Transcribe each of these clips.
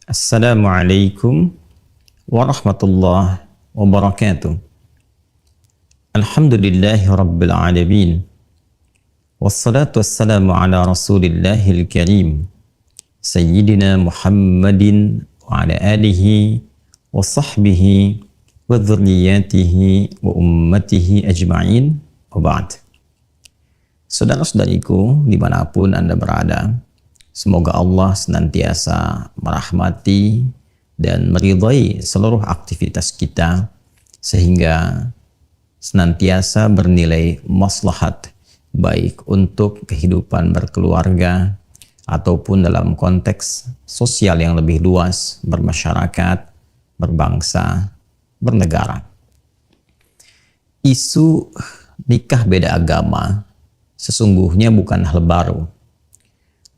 Assalamualaikum warahmatullahi wabarakatuh. Alhamdulillahi rabbil alamin. Wassalatu wassalamu ala rasulillahil karim. Sayyidina Muhammadin wa ala alihi wa sahbihi wa dhurriyatihi wa ummatihi ajma'in wa ba'd. Saudara-saudariku dimanapun Anda berada, semoga Allah senantiasa merahmati dan meridhai seluruh aktivitas kita sehingga senantiasa bernilai maslahat baik untuk kehidupan berkeluarga ataupun dalam konteks sosial yang lebih luas, bermasyarakat, berbangsa, bernegara. Isu nikah beda agama sesungguhnya bukan hal baru,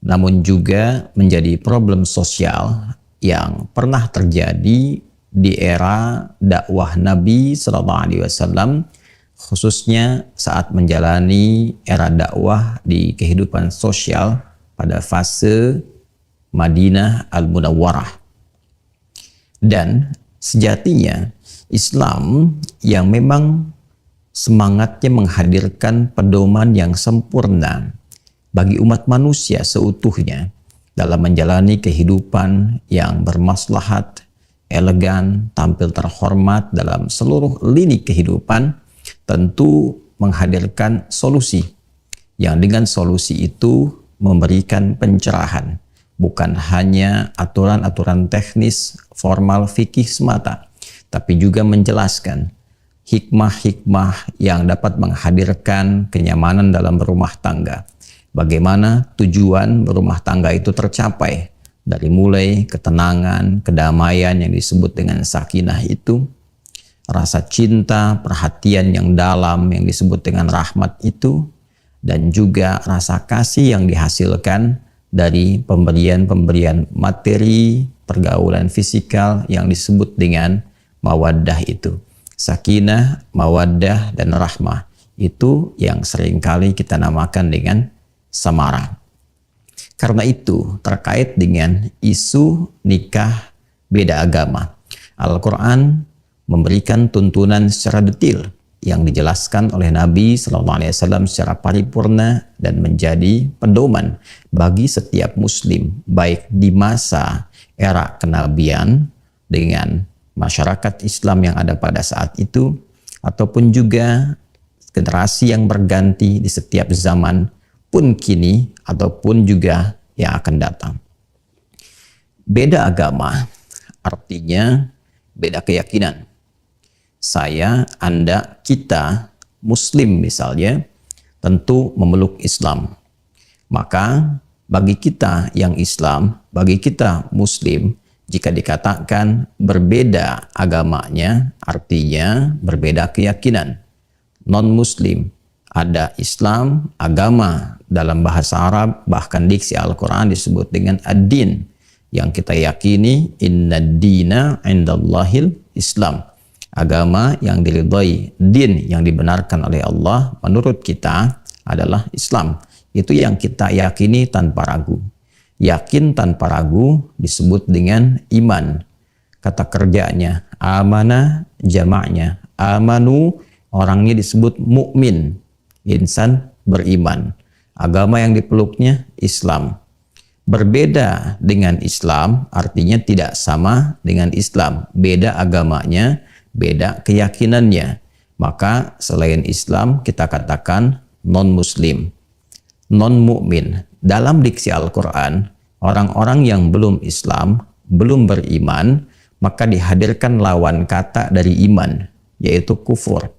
namun juga menjadi problem sosial yang pernah terjadi di era dakwah Nabi SAW, khususnya saat menjalani era dakwah di kehidupan sosial pada fase Madinah Al-Munawwarah. Dan sejatinya Islam yang memang semangatnya menghadirkan pedoman yang sempurna bagi umat manusia seutuhnya dalam menjalani kehidupan yang bermaslahat, elegan, tampil terhormat dalam seluruh lini kehidupan, tentu menghadirkan solusi yang dengan solusi itu memberikan pencerahan, bukan hanya aturan-aturan teknis formal fikih semata, tapi juga menjelaskan hikmah-hikmah yang dapat menghadirkan kenyamanan dalam berumah tangga. Bagaimana tujuan berumah tangga itu tercapai, dari mulai ketenangan, kedamaian yang disebut dengan sakinah itu, rasa cinta, perhatian yang dalam yang disebut dengan rahmat itu, dan juga rasa kasih yang dihasilkan dari pemberian-pemberian materi, pergaulan fisikal yang disebut dengan mawaddah itu. Sakinah, mawaddah, dan rahmah itu yang seringkali kita namakan dengan samara. Karena itu terkait dengan isu nikah beda agama, Al-Quran memberikan tuntunan secara detail yang dijelaskan oleh Nabi SAW secara paripurna dan menjadi pedoman bagi setiap muslim baik di masa era kenabian dengan masyarakat Islam yang ada pada saat itu ataupun juga generasi yang berganti di setiap zaman pun kini ataupun juga yang akan datang. Beda agama artinya beda keyakinan. Saya, Anda, kita, Muslim misalnya, tentu memeluk Islam. Maka bagi kita yang Islam, bagi kita Muslim, jika dikatakan berbeda agamanya, artinya berbeda keyakinan. Non-Muslim, ada Islam, agama dalam bahasa Arab, bahkan diksi Al-Quran disebut dengan ad-din, yang kita yakini inna dina indallahil Islam. Agama yang diridhai, din yang dibenarkan oleh Allah menurut kita adalah Islam. Itu yang kita yakini tanpa ragu. Yakin tanpa ragu disebut dengan iman. Kata kerjanya amana, jamaknya amanu, orangnya disebut mukmin, insan beriman. Agama yang dipeluknya Islam. Berbeda dengan Islam artinya tidak sama dengan Islam. Beda agamanya, beda keyakinannya. Maka selain Islam kita katakan non-Muslim, non-mukmin. Dalam diksi Al-Quran, orang-orang yang belum Islam, belum beriman, maka dihadirkan lawan kata dari iman, yaitu kufur.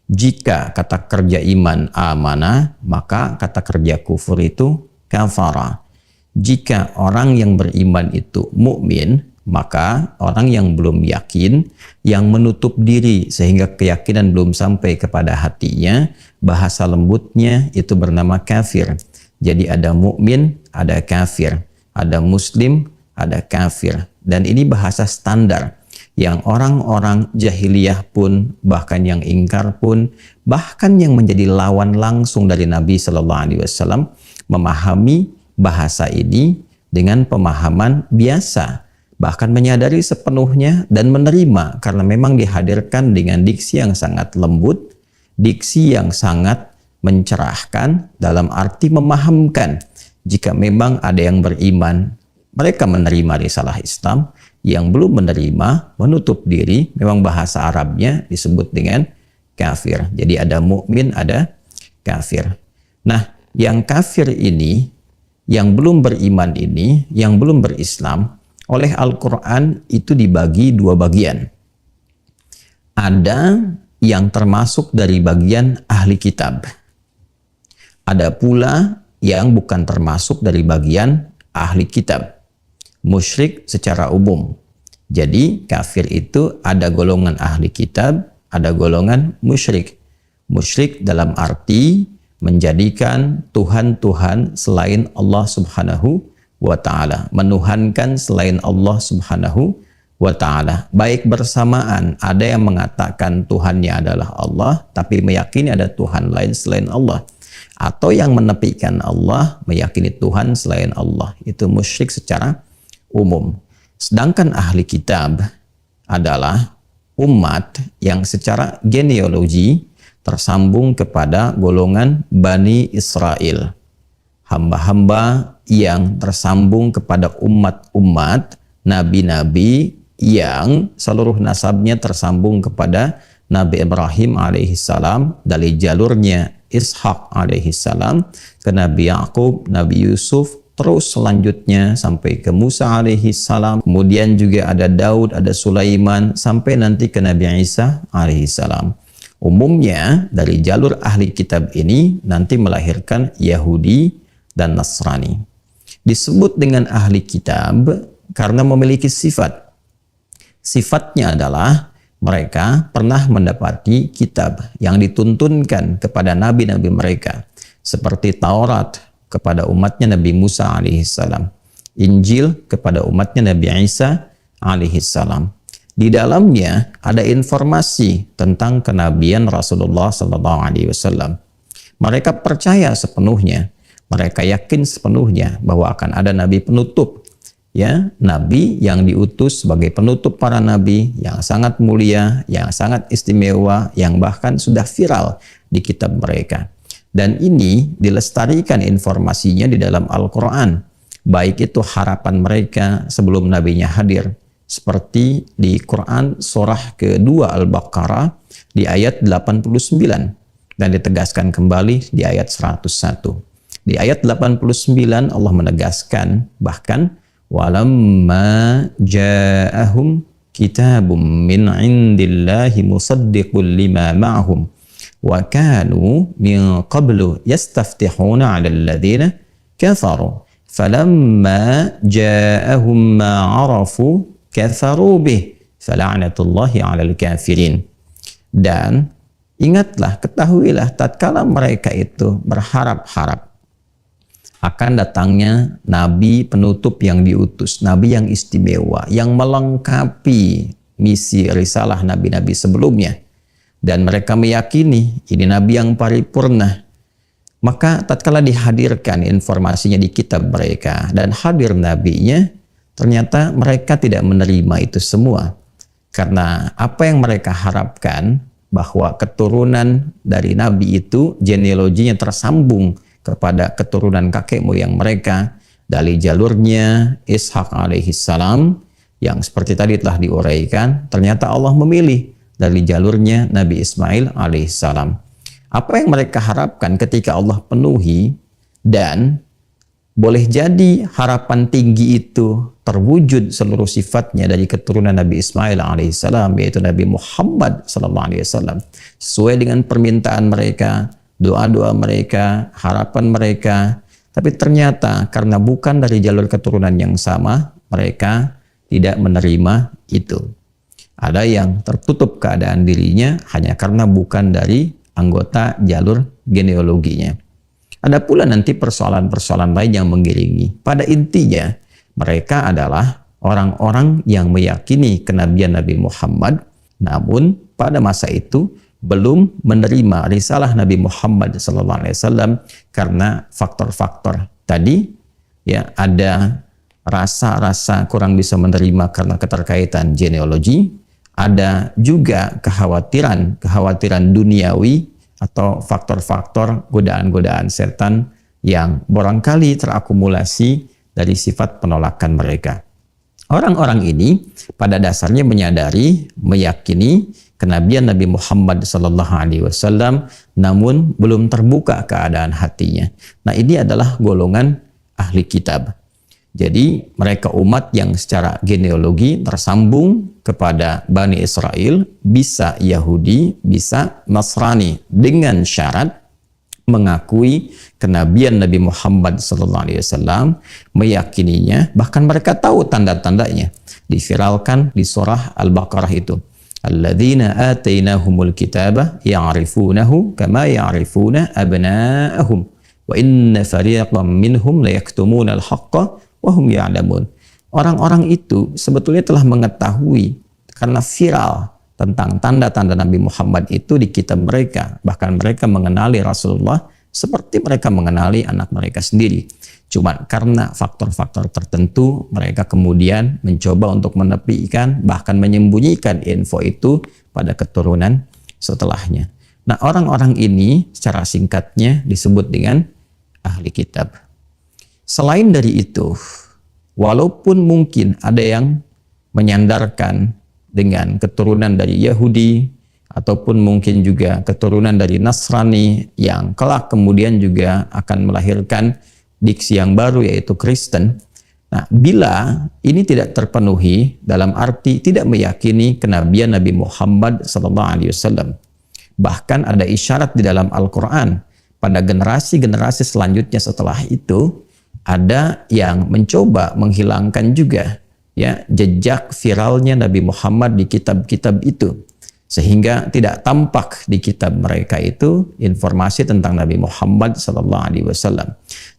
Jika kata kerja iman amanah, maka kata kerja kufur itu kafara. Jika orang yang beriman itu mukmin, maka orang yang belum yakin, yang menutup diri sehingga keyakinan belum sampai kepada hatinya, bahasa lembutnya itu bernama kafir. Jadi ada mukmin, ada kafir, ada muslim, ada kafir. Dan ini bahasa standar yang orang-orang jahiliyah pun, bahkan yang ingkar pun, bahkan yang menjadi lawan langsung dari Nabi SAW memahami bahasa ini dengan pemahaman biasa, bahkan menyadari sepenuhnya dan menerima karena memang dihadirkan dengan diksi yang sangat lembut, diksi yang sangat mencerahkan dalam arti memahamkan. Jika memang ada yang beriman, mereka menerima risalah Islam, yang belum menerima menutup diri, memang bahasa Arabnya disebut dengan kafir. Jadi ada mukmin, ada kafir. Nah, yang kafir ini, yang belum beriman ini, yang belum berislam, oleh Al-Quran itu dibagi dua bagian. Ada yang termasuk dari bagian ahli kitab. Ada pula yang bukan termasuk dari bagian ahli kitab. Musyrik secara umum. Jadi kafir itu ada golongan ahli kitab, ada golongan musyrik. Musyrik dalam arti menjadikan Tuhan-Tuhan selain Allah Subhanahu wa ta'ala. Menuhankan selain Allah Subhanahu wa ta'ala. Baik bersamaan, ada yang mengatakan Tuhannya adalah Allah, tapi meyakini ada Tuhan lain selain Allah. Atau yang menepikan Allah, meyakini Tuhan selain Allah. Itu musyrik secara umum. Sedangkan ahli kitab adalah umat yang secara genealogi tersambung kepada golongan Bani Israel. Hamba-hamba yang tersambung kepada umat-umat nabi-nabi yang seluruh nasabnya tersambung kepada Nabi Ibrahim alaihissalam dari jalurnya Ishak alaihissalam ke Nabi Yakub, Nabi Yusuf, terus selanjutnya sampai ke Musa alaihissalam, kemudian juga ada Daud, ada Sulaiman, sampai nanti ke Nabi Isa alaihissalam. Umumnya dari jalur ahli kitab ini nanti melahirkan Yahudi dan Nasrani. Disebut dengan ahli kitab karena memiliki sifat. Sifatnya adalah mereka pernah mendapati kitab yang dituntunkan kepada nabi-nabi mereka, seperti Taurat kepada umatnya Nabi Musa alaihissalam, Injil kepada umatnya Nabi Isa alaihissalam. Di dalamnya ada informasi tentang kenabian Rasulullah sallallahu alaihi wasallam. Mereka percaya sepenuhnya, mereka yakin sepenuhnya bahwa akan ada nabi penutup, ya, nabi yang diutus sebagai penutup para nabi yang sangat mulia, yang sangat istimewa, yang bahkan sudah viral di kitab mereka. Dan ini dilestarikan informasinya di dalam Al-Quran. Baik itu harapan mereka sebelum nabinya hadir. Seperti di Quran surah kedua Al-Baqarah di ayat 89. Dan ditegaskan kembali di ayat 101. Di ayat 89 Allah menegaskan bahkan walamma ja'ahum kitabum min indillahi musaddiqul lima ma'hum wa kanu min qablu yastaftihuna 'ala alladhina kafaru falamma ja'ahum ma 'arafu kafaru bih fala'natullahi 'alal kafirin. Dan ingatlah, ketahuilah tatkala mereka itu berharap-harap akan datangnya nabi penutup yang diutus, nabi yang istimewa, yang melengkapi misi risalah nabi-nabi sebelumnya. Dan mereka meyakini ini nabi yang paripurna. Maka tatkala dihadirkan informasinya di kitab mereka dan hadir nabinya, ternyata mereka tidak menerima itu semua. Karena apa yang mereka harapkan bahwa keturunan dari nabi itu genealoginya tersambung kepada keturunan kakek moyang mereka dari jalurnya Ishak alaihissalam yang seperti tadi telah diuraikan, ternyata Allah memilih dari jalurnya Nabi Ismail alaihissalam. Apa yang mereka harapkan ketika Allah penuhi, dan boleh jadi harapan tinggi itu terwujud seluruh sifatnya dari keturunan Nabi Ismail alaihissalam, yaitu Nabi Muhammad sallallahu alaihi wasallam, sesuai dengan permintaan mereka, doa-doa mereka, harapan mereka. Tapi ternyata karena bukan dari jalur keturunan yang sama, mereka tidak menerima itu. Ada yang tertutup keadaan dirinya hanya karena bukan dari anggota jalur genealoginya. Ada pula nanti persoalan-persoalan lain yang mengiringi. Pada intinya, mereka adalah orang-orang yang meyakini kenabian Nabi Muhammad, namun pada masa itu belum menerima risalah Nabi Muhammad SAW karena faktor-faktor tadi, ya, ada rasa-rasa kurang bisa menerima karena keterkaitan genealogi, ada juga kekhawatiran duniawi atau faktor-faktor godaan-godaan setan yang barangkali terakumulasi dari sifat penolakan mereka. Orang-orang ini pada dasarnya menyadari, meyakini kenabian Nabi Muhammad SAW, namun belum terbuka keadaan hatinya. Nah, ini adalah golongan ahli kitab. Jadi mereka umat yang secara genealogi tersambung kepada Bani Israel, bisa Yahudi, bisa Nasrani, dengan syarat mengakui kenabian Nabi Muhammad SAW, meyakininya, bahkan mereka tahu tanda-tandanya. Diviralkan di surah Al-Baqarah itu. Alladzina atainahumul kitaba ya'rifunahu kama ya'rifuna abna'ahum wa inna fariqam minhum layaktumuna al-haqqa wa hum ya'lamun. Orang-orang itu sebetulnya telah mengetahui karena viral tentang tanda-tanda Nabi Muhammad itu di kitab mereka. Bahkan mereka mengenali Rasulullah seperti mereka mengenali anak mereka sendiri. Cuma karena faktor-faktor tertentu, mereka kemudian mencoba untuk menepikan, bahkan menyembunyikan info itu pada keturunan setelahnya. Nah, orang-orang ini secara singkatnya disebut dengan ahli kitab. Selain dari itu, walaupun mungkin ada yang menyandarkan dengan keturunan dari Yahudi ataupun mungkin juga keturunan dari Nasrani yang kelak kemudian juga akan melahirkan diksi yang baru yaitu Kristen. Nah, bila ini tidak terpenuhi dalam arti tidak meyakini kenabian Nabi Muhammad SAW, bahkan ada isyarat di dalam Al-Quran pada generasi-generasi selanjutnya setelah itu ada yang mencoba menghilangkan juga ya jejak viralnya Nabi Muhammad di kitab-kitab itu, sehingga tidak tampak di kitab mereka itu informasi tentang Nabi Muhammad SAW.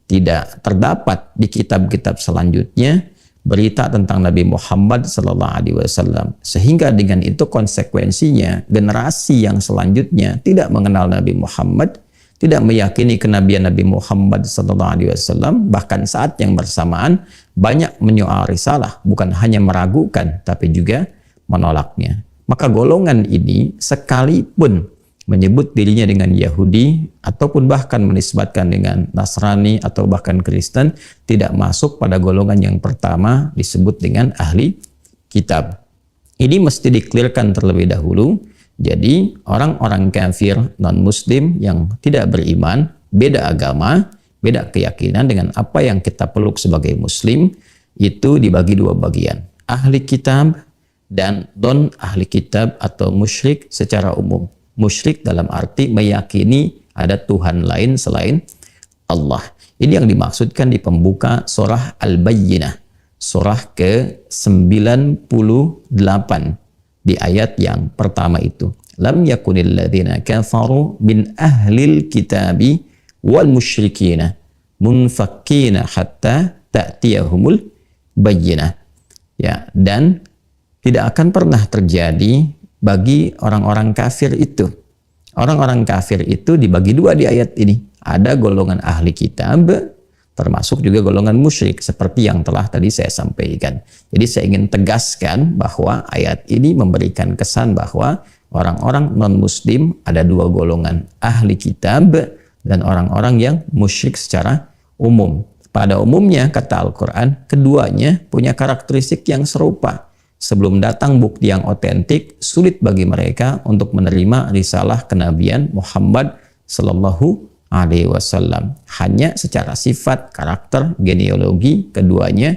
Tidak terdapat di kitab-kitab selanjutnya berita tentang Nabi Muhammad SAW, sehingga dengan itu konsekuensinya generasi yang selanjutnya tidak mengenal Nabi Muhammad, tidak meyakini kenabian Nabi Muhammad SAW, bahkan saat yang bersamaan banyak menyoal risalah, bukan hanya meragukan, tapi juga menolaknya. Maka golongan ini sekalipun menyebut dirinya dengan Yahudi, ataupun bahkan menisbatkan dengan Nasrani atau bahkan Kristen, tidak masuk pada golongan yang pertama disebut dengan ahli kitab. Ini mesti diklirkan terlebih dahulu. Jadi orang-orang kafir non-muslim yang tidak beriman, beda agama, beda keyakinan dengan apa yang kita peluk sebagai muslim, itu dibagi dua bagian. Ahli kitab dan non ahli kitab atau musyrik secara umum. Musyrik dalam arti meyakini ada Tuhan lain selain Allah. Ini yang dimaksudkan di pembuka surah Al-Bayyinah, surah ke-98 di ayat yang pertama itu. Lam yakunil ladzina kafaru min ahlil kitabi wal musyrikina munfakkina hatta ta'tiyahumul bayyinah. Ya, dan tidak akan pernah terjadi bagi orang-orang kafir itu. Orang-orang kafir itu dibagi dua di ayat ini. Ada golongan ahli kitab, termasuk juga golongan musyrik, seperti yang telah tadi saya sampaikan. Jadi saya ingin tegaskan bahwa ayat ini memberikan kesan bahwa orang-orang non-muslim ada dua golongan, ahli kitab dan orang-orang yang musyrik secara umum. Pada umumnya, kata Al-Quran, keduanya punya karakteristik yang serupa. Sebelum datang bukti yang otentik, sulit bagi mereka untuk menerima risalah kenabian Muhammad Sallallahu Alaihi Wasallam. Hanya secara sifat, karakter, genealogi, keduanya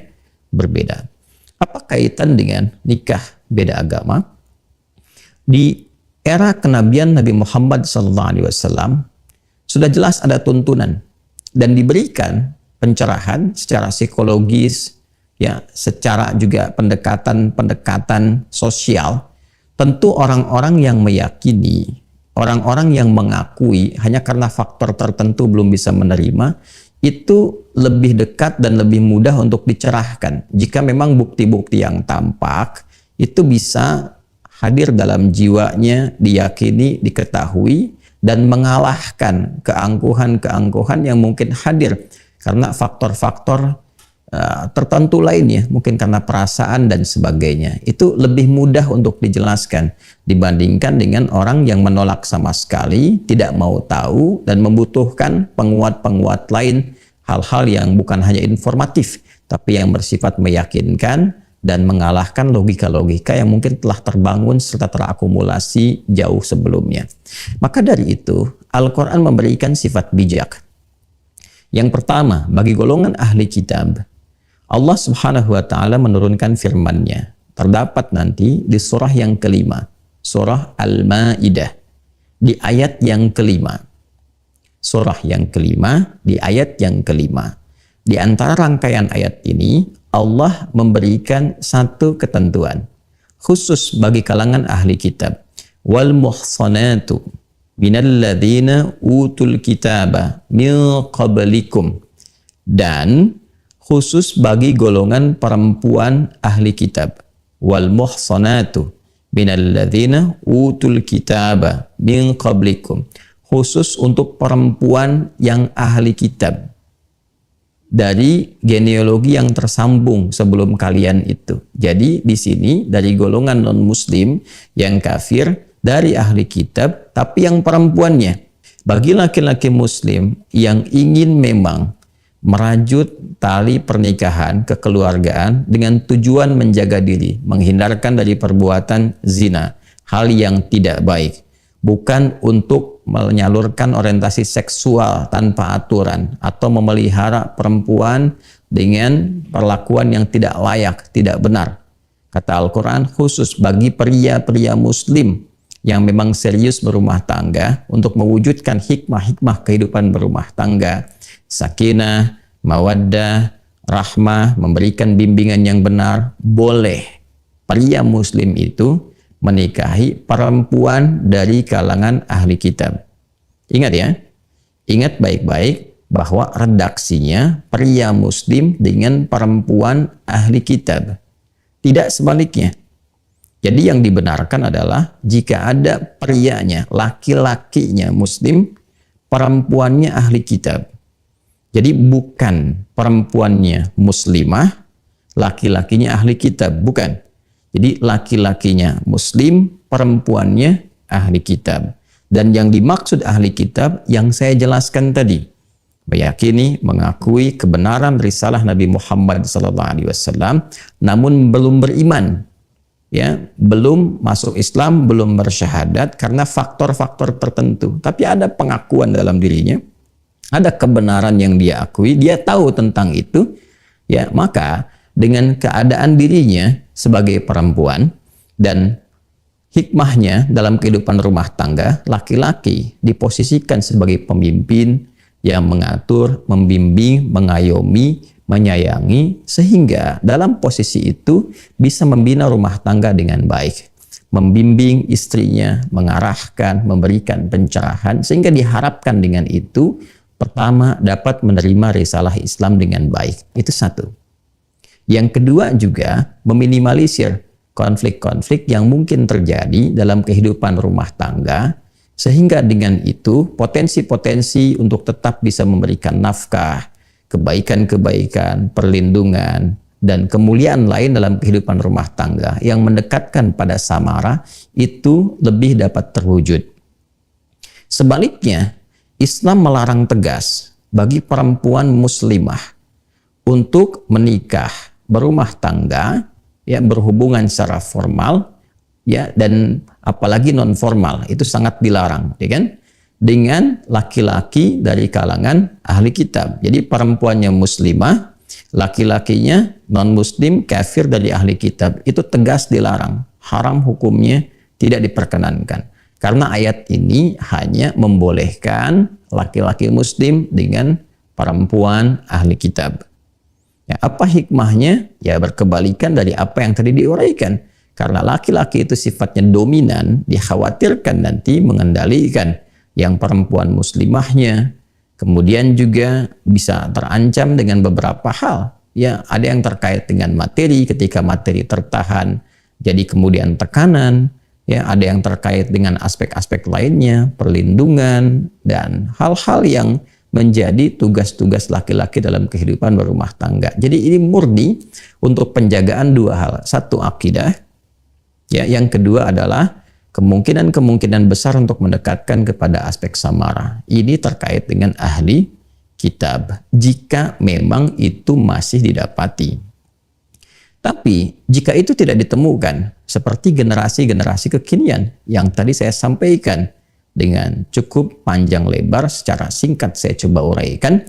berbeda. Apa kaitan dengan nikah beda agama? Di era kenabian Nabi Muhammad Sallallahu Alaihi Wasallam sudah jelas ada tuntunan dan diberikan pencerahan secara psikologis, ya, secara juga pendekatan sosial. Tentu orang-orang yang meyakini, orang-orang yang mengakui hanya karena faktor tertentu belum bisa menerima, itu lebih dekat dan lebih mudah untuk dicerahkan. Jika memang bukti-bukti yang tampak itu bisa hadir dalam jiwanya, diyakini, diketahui, dan mengalahkan keangkuhan-keangkuhan yang mungkin hadir karena faktor-faktor tertentu lainnya, mungkin karena perasaan dan sebagainya, itu lebih mudah untuk dijelaskan dibandingkan dengan orang yang menolak sama sekali, tidak mau tahu dan membutuhkan penguat-penguat lain, hal-hal yang bukan hanya informatif tapi yang bersifat meyakinkan dan mengalahkan logika-logika yang mungkin telah terbangun serta terakumulasi jauh sebelumnya. Maka dari itu, Al-Quran memberikan sifat bijak. Yang pertama, bagi golongan ahli kitab, Allah Subhanahu wa Ta'ala menurunkan firman-Nya. Terdapat nanti di surah yang kelima, surah Al-Ma'idah, di ayat yang kelima. Surah yang kelima, di ayat yang kelima. Di antara rangkaian ayat ini, Allah memberikan satu ketentuan khusus bagi kalangan ahli kitab. Wal muhsanatu minalladzina utul kitaba min qablikum. Dan khusus bagi golongan perempuan ahli kitab. Wal muhsanatu minalladzina utul kitaba min qablikum. Khusus untuk perempuan yang ahli kitab dari genealogi yang tersambung sebelum kalian itu. Jadi di sini dari golongan non-muslim yang kafir, dari ahli kitab, tapi yang perempuannya. Bagi laki-laki muslim yang ingin memang merajut tali pernikahan kekeluargaan dengan tujuan menjaga diri, menghindarkan dari perbuatan zina, hal yang tidak baik. Bukan untuk menyalurkan orientasi seksual tanpa aturan atau memelihara perempuan dengan perlakuan yang tidak layak, tidak benar. Kata Al-Quran, khusus bagi pria-pria muslim yang memang serius berumah tangga untuk mewujudkan hikmah-hikmah kehidupan berumah tangga, sakinah, mawaddah, rahmah, memberikan bimbingan yang benar, boleh pria muslim itu menikahi perempuan dari kalangan ahli kitab. Ingat ya, ingat baik-baik bahwa redaksinya pria muslim dengan perempuan ahli kitab. Tidak sebaliknya. Jadi yang dibenarkan adalah jika ada prianya, laki-lakinya muslim, perempuannya ahli kitab. Jadi bukan perempuannya muslimah, laki-lakinya ahli kitab, bukan. Jadi laki-lakinya muslim, perempuannya ahli kitab. Dan yang dimaksud ahli kitab yang saya jelaskan tadi, meyakini, mengakui kebenaran risalah Nabi Muhammad SAW, namun belum beriman, ya, belum masuk Islam, belum bersyahadat karena faktor-faktor tertentu. Tapi ada pengakuan dalam dirinya, ada kebenaran yang dia akui, dia tahu tentang itu, ya, maka dengan keadaan dirinya sebagai perempuan dan hikmahnya dalam kehidupan rumah tangga, laki-laki diposisikan sebagai pemimpin yang mengatur, membimbing, mengayomi, menyayangi, sehingga dalam posisi itu bisa membina rumah tangga dengan baik, membimbing istrinya, mengarahkan, memberikan pencerahan, sehingga diharapkan dengan itu pertama dapat menerima risalah Islam dengan baik. Itu satu. Yang kedua juga meminimalisir konflik-konflik yang mungkin terjadi dalam kehidupan rumah tangga, sehingga dengan itu potensi-potensi untuk tetap bisa memberikan nafkah, kebaikan-kebaikan, perlindungan, dan kemuliaan lain dalam kehidupan rumah tangga yang mendekatkan pada samara itu lebih dapat terwujud. Sebaliknya, Islam melarang tegas bagi perempuan muslimah untuk menikah, berumah tangga, ya, berhubungan secara formal, ya, dan apalagi non formal, itu sangat dilarang, ya kan? Dengan laki-laki dari kalangan ahli kitab. Jadi perempuannya muslimah, laki-lakinya non muslim, kafir dari ahli kitab, itu tegas dilarang, haram hukumnya, tidak diperkenankan. Karena ayat ini hanya membolehkan laki-laki muslim dengan perempuan ahli kitab. Ya, apa hikmahnya? Ya, berkebalikan dari apa yang tadi diuraikan. Karena laki-laki itu sifatnya dominan, dikhawatirkan nanti mengendalikan yang perempuan muslimahnya. Kemudian juga bisa terancam dengan beberapa hal. Ya, ada yang terkait dengan materi, ketika materi tertahan, jadi kemudian tekanan. Ya, ada yang terkait dengan aspek-aspek lainnya, perlindungan, dan hal-hal yang menjadi tugas-tugas laki-laki dalam kehidupan berumah tangga. Jadi ini murni untuk penjagaan dua hal. Satu, akidah. Ya, yang kedua adalah kemungkinan-kemungkinan besar untuk mendekatkan kepada aspek samara. Ini terkait dengan ahli kitab, jika memang itu masih didapati. Tapi jika itu tidak ditemukan, seperti generasi-generasi kekinian yang tadi saya sampaikan dengan cukup panjang lebar, secara singkat saya coba uraikan,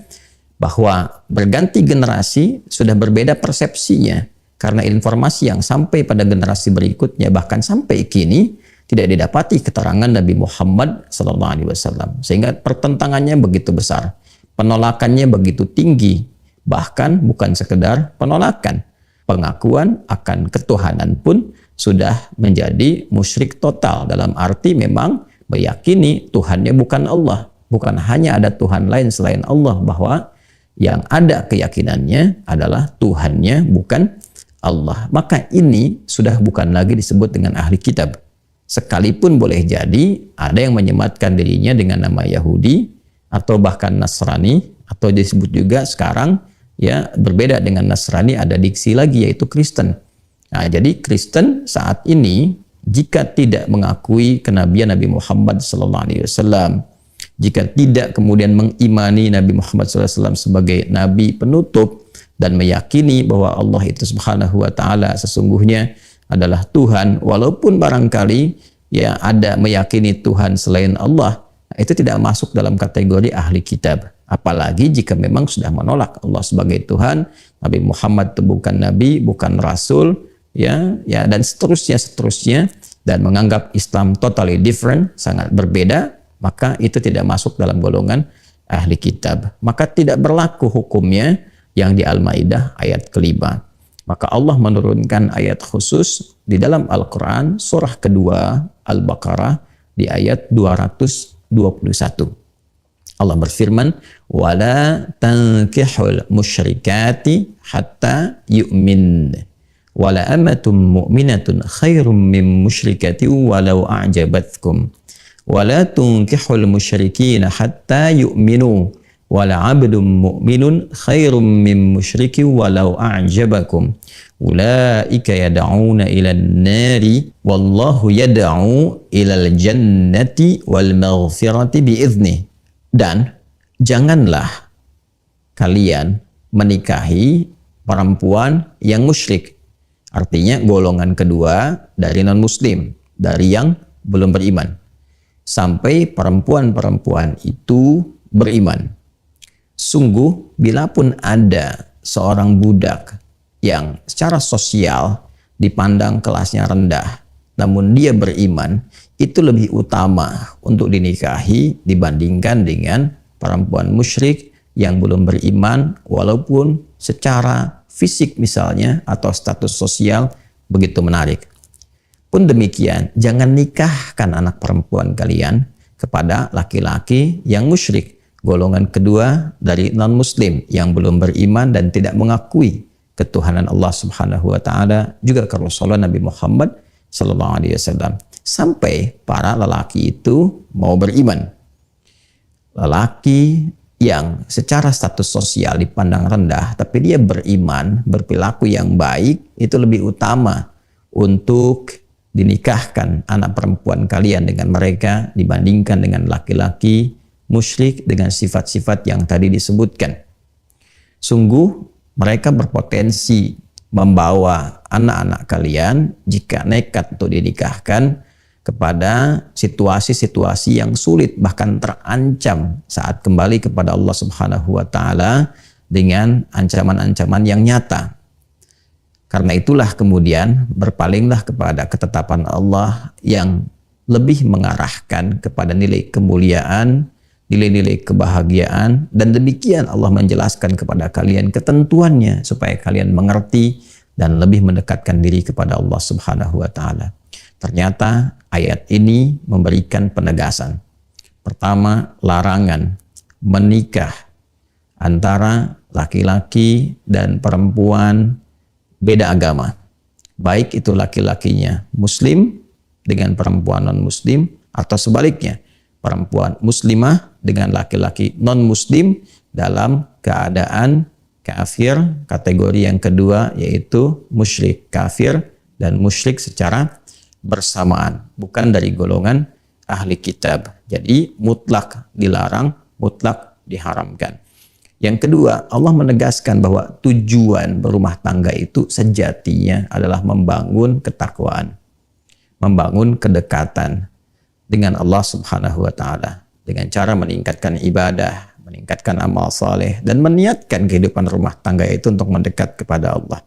bahwa berganti generasi sudah berbeda persepsinya, karena informasi yang sampai pada generasi berikutnya bahkan sampai kini tidak didapati keterangan Nabi Muhammad SAW, sehingga pertentangannya begitu besar, penolakannya begitu tinggi, bahkan bukan sekedar penolakan, pengakuan akan ketuhanan pun sudah menjadi musyrik total, dalam arti memang meyakini Tuhannya bukan Allah, bukan hanya ada Tuhan lain selain Allah, bahwa yang ada keyakinannya adalah Tuhannya bukan Allah. Maka ini sudah bukan lagi disebut dengan ahli kitab. Sekalipun boleh jadi ada yang menyematkan dirinya dengan nama Yahudi atau bahkan Nasrani, atau disebut juga sekarang ya berbeda dengan Nasrani, ada diksi lagi yaitu Kristen. Nah, jadi Kristen saat ini jika tidak mengakui kenabian Nabi Muhammad SAW, jika tidak kemudian mengimani Nabi Muhammad SAW sebagai nabi penutup dan meyakini bahwa Allah itu Subhanahu wa taala sesungguhnya adalah Tuhan, walaupun barangkali ya ada meyakini Tuhan selain Allah, itu tidak masuk dalam kategori ahli kitab. Apalagi jika memang sudah menolak Allah sebagai Tuhan, Nabi Muhammad itu bukan nabi, bukan rasul, ya dan seterusnya, dan menganggap Islam totally different, sangat berbeda, maka itu tidak masuk dalam golongan ahli kitab. Maka tidak berlaku hukumnya yang di Al-Maidah ayat kelima. Maka Allah menurunkan ayat khusus di dalam Al-Quran surah kedua Al-Baqarah di ayat 221. Allah berfirman, "Wala tankihul musyrikati hatta yu'min. Wala amatum mu'minatun khairum min musyrikati walau a'jabatkum. Wala tunkihul musyrikina hatta yu'minu. Wala 'abdun mu'minun khairum min musyriki walau a'jabakum. Ulaika yad'una ilan nari wallahu yad'u ilal jannati wal maghfirati bi'idhnih." Dan janganlah kalian menikahi perempuan yang musyrik. Artinya golongan kedua dari non-muslim, dari yang belum beriman. Sampai perempuan-perempuan itu beriman. Sungguh, bila pun ada seorang budak yang secara sosial dipandang kelasnya rendah, namun dia beriman, itu lebih utama untuk dinikahi dibandingkan dengan perempuan musyrik yang belum beriman, walaupun secara fisik misalnya atau status sosial begitu menarik. Pun demikian, jangan nikahkan anak perempuan kalian kepada laki-laki yang musyrik, golongan kedua dari non-muslim yang belum beriman dan tidak mengakui ketuhanan Allah Subhanahu wa taala, juga ke Rasulullah Nabi Muhammad sallallahu alaihi wasallam, sampai para lelaki itu mau beriman. Lelaki yang secara status sosial dipandang rendah, tapi dia beriman, berperilaku yang baik, itu lebih utama untuk dinikahkan anak perempuan kalian dengan mereka dibandingkan dengan laki-laki musyrik dengan sifat-sifat yang tadi disebutkan. Sungguh mereka berpotensi membawa anak-anak kalian jika nekat untuk dinikahkan kepada situasi-situasi yang sulit, bahkan terancam saat kembali kepada Allah Subhanahu wa taala dengan ancaman-ancaman yang nyata. Karena itulah kemudian berpalinglah kepada ketetapan Allah yang lebih mengarahkan kepada nilai kemuliaan, nilai-nilai kebahagiaan, dan demikian Allah menjelaskan kepada kalian ketentuannya supaya kalian mengerti dan lebih mendekatkan diri kepada Allah Subhanahu wa taala. Ternyata ayat ini memberikan penegasan. Pertama, larangan menikah antara laki-laki dan perempuan beda agama. Baik itu laki-lakinya muslim dengan perempuan non-muslim, atau sebaliknya, perempuan muslimah dengan laki-laki non-muslim dalam keadaan kafir. Kategori yang kedua yaitu musyrik, kafir dan musyrik secara bersamaan, bukan dari golongan ahli kitab. Jadi mutlak dilarang, mutlak diharamkan. Yang kedua, Allah menegaskan bahwa tujuan berumah tangga itu sejatinya adalah membangun ketakwaan, membangun kedekatan dengan Allah Subhanahu wa taala dengan cara meningkatkan ibadah, meningkatkan amal saleh dan meniatkan kehidupan rumah tangga itu untuk mendekat kepada Allah.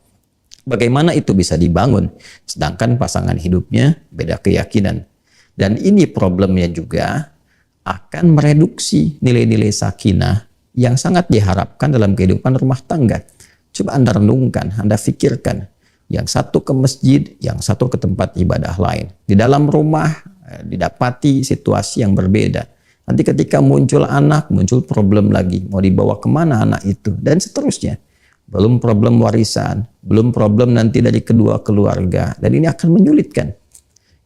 Bagaimana itu bisa dibangun sedangkan pasangan hidupnya beda keyakinan? Dan ini problemnya juga akan mereduksi nilai-nilai sakinah yang sangat diharapkan dalam kehidupan rumah tangga. Coba Anda renungkan, Anda pikirkan. Yang satu ke masjid, yang satu ke tempat ibadah lain. Di dalam rumah didapati situasi yang berbeda. Nanti ketika muncul anak, muncul problem lagi. Mau dibawa kemana anak itu? Dan seterusnya. Belum problem warisan, belum problem nanti dari kedua keluarga. Dan ini akan menyulitkan.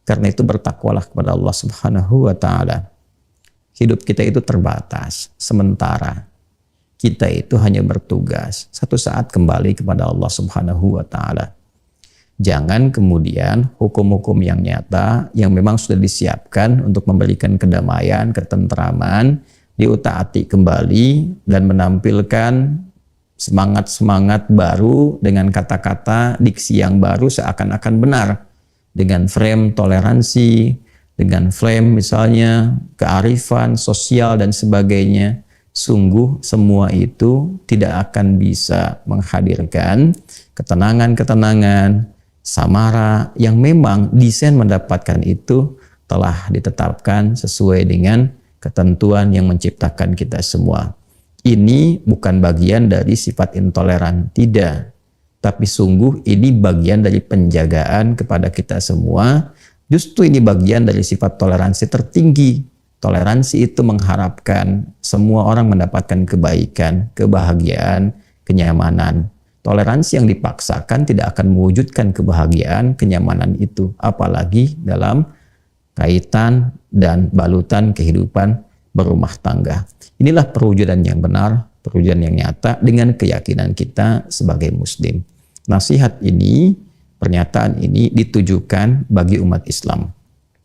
Karena itu bertakwalah kepada Allah Subhanahu wa taala. Hidup kita itu terbatas, sementara. Kita itu hanya bertugas, satu saat kembali kepada Allah Subhanahu wa taala. Jangan kemudian hukum-hukum yang nyata yang memang sudah disiapkan untuk memberikan kedamaian, ketentraman diutaati kembali dan menampilkan semangat-semangat baru dengan kata-kata diksi yang baru seakan-akan benar, dengan frame toleransi, dengan frame misalnya kearifan sosial dan sebagainya. Sungguh semua itu tidak akan bisa menghadirkan ketenangan-ketenangan, samara yang memang desain mendapatkan itu telah ditetapkan sesuai dengan ketentuan yang menciptakan kita semua. Ini bukan bagian dari sifat intoleran, tidak. Tapi sungguh ini bagian dari penjagaan kepada kita semua. Justru ini bagian dari sifat toleransi tertinggi. Toleransi itu mengharapkan semua orang mendapatkan kebaikan, kebahagiaan, kenyamanan. Toleransi yang dipaksakan tidak akan mewujudkan kebahagiaan, kenyamanan itu. Apalagi dalam kaitan dan balutan kehidupan berumah tangga. Inilah perwujudan yang benar, perwujudan yang nyata dengan keyakinan kita sebagai muslim. Nasihat ini, pernyataan ini ditujukan bagi umat Islam.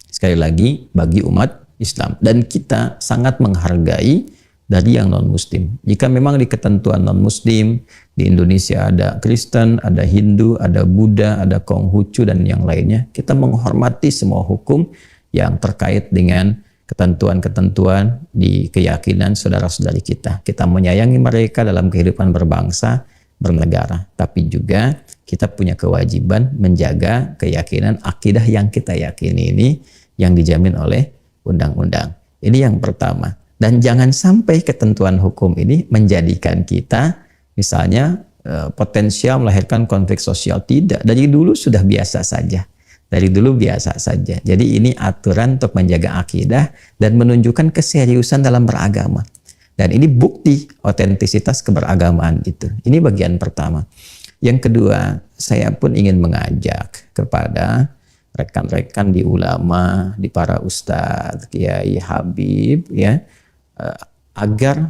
Sekali lagi, bagi umat Islam. Dan kita sangat menghargai dari yang non-muslim. Jika memang di ketentuan non-muslim, di Indonesia ada Kristen, ada Hindu, ada Buddha, ada Konghucu, dan yang lainnya, kita menghormati semua hukum yang terkait dengan ketentuan-ketentuan di keyakinan saudara-saudari kita. Kita menyayangi mereka dalam kehidupan berbangsa, bernegara. Tapi juga kita punya kewajiban menjaga keyakinan akidah yang kita yakini ini yang dijamin oleh undang-undang. Ini yang pertama. Dan jangan sampai ketentuan hukum ini menjadikan kita misalnya potensial melahirkan konflik sosial. Tidak. Dari dulu sudah biasa saja. Dari dulu biasa saja. Jadi ini aturan untuk menjaga akidah dan menunjukkan keseriusan dalam beragama. Dan ini bukti otentisitas keberagamaan itu. Ini bagian pertama. Yang kedua, saya pun ingin mengajak kepada rekan-rekan di ulama, di para ustadz, kiai, habib, ya, agar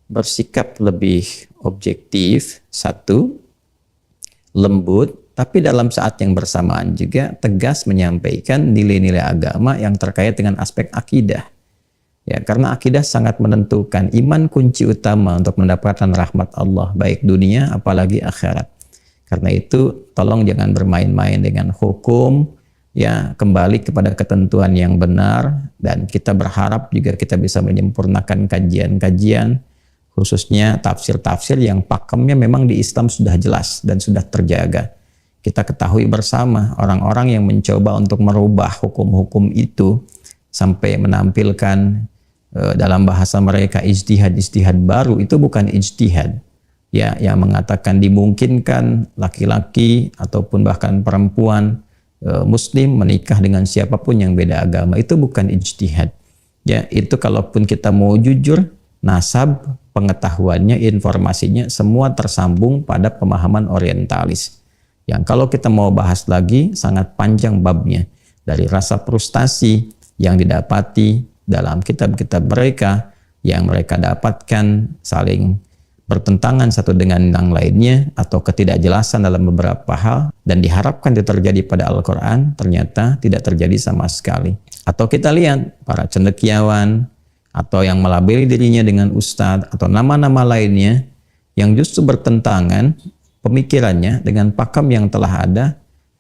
bersikap lebih objektif, satu, lembut, tapi dalam saat yang bersamaan juga tegas menyampaikan nilai-nilai agama yang terkait dengan aspek akidah. Ya, karena akidah sangat menentukan. Iman kunci utama untuk mendapatkan rahmat Allah, baik dunia apalagi akhirat. Karena itu tolong jangan bermain-main dengan hukum, ya, kembali kepada ketentuan yang benar, dan kita berharap juga kita bisa menyempurnakan kajian-kajian, khususnya tafsir-tafsir yang pakemnya memang di Islam sudah jelas dan sudah terjaga. Kita ketahui bersama orang-orang yang mencoba untuk merubah hukum-hukum itu sampai menampilkan dalam bahasa mereka ijtihad baru, itu bukan ijtihad. Ya, yang mengatakan dimungkinkan laki-laki ataupun bahkan perempuan muslim menikah dengan siapapun yang beda agama, itu bukan ijtihad. Ya, itu kalaupun kita mau jujur, nasab pengetahuannya, informasinya semua tersambung pada pemahaman orientalis. Yang kalau kita mau bahas lagi sangat panjang babnya, dari rasa frustasi yang didapati dalam kitab-kitab mereka yang mereka dapatkan saling bertentangan satu dengan yang lainnya atau ketidakjelasan dalam beberapa hal dan diharapkan itu terjadi pada Al-Quran, ternyata tidak terjadi sama sekali. Atau kita lihat para cendekiawan atau yang melabeli dirinya dengan ustadz atau nama-nama lainnya yang justru bertentangan pemikirannya dengan pakem yang telah ada,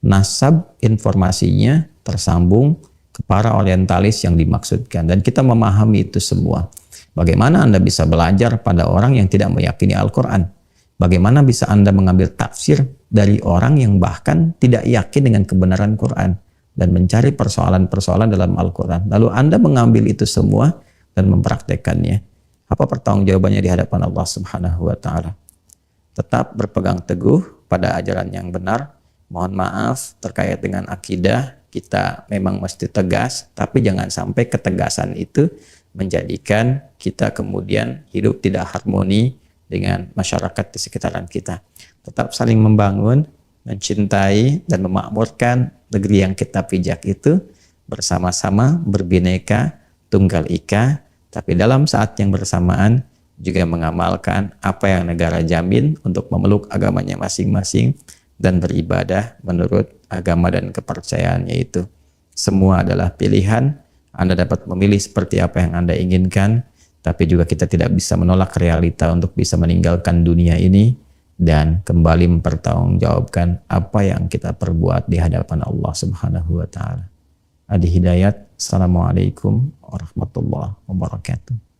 nasab informasinya tersambung ke para orientalis yang dimaksudkan. Dan kita memahami itu semua. Bagaimana Anda bisa belajar pada orang yang tidak meyakini Al-Quran? Bagaimana bisa Anda mengambil tafsir dari orang yang bahkan tidak yakin dengan kebenaran Quran dan mencari persoalan-persoalan dalam Al-Quran? Lalu Anda mengambil itu semua dan mempraktekannya. Apa pertanggungjawabannya di hadapan Allah Subhanahu wa Ta'ala? Tetap berpegang teguh pada ajaran yang benar. Mohon maaf terkait dengan akidah, kita memang mesti tegas, tapi jangan sampai ketegasan itu menjadikan kita kemudian hidup tidak harmoni dengan masyarakat di sekitaran kita. Tetap saling membangun, mencintai, dan memakmurkan negeri yang kita pijak itu bersama-sama, berbineka, tunggal ika, tapi dalam saat yang bersamaan juga mengamalkan apa yang negara jamin untuk memeluk agamanya masing-masing dan beribadah menurut agama dan kepercayaannya itu. Semua adalah pilihan. Anda dapat memilih seperti apa yang Anda inginkan, tapi juga kita tidak bisa menolak realita untuk bisa meninggalkan dunia ini dan kembali mempertanggungjawabkan apa yang kita perbuat di hadapan Allah Subhanahu wa Ta'ala. Adi Hidayat, Assalamualaikum warahmatullahi wabarakatuh.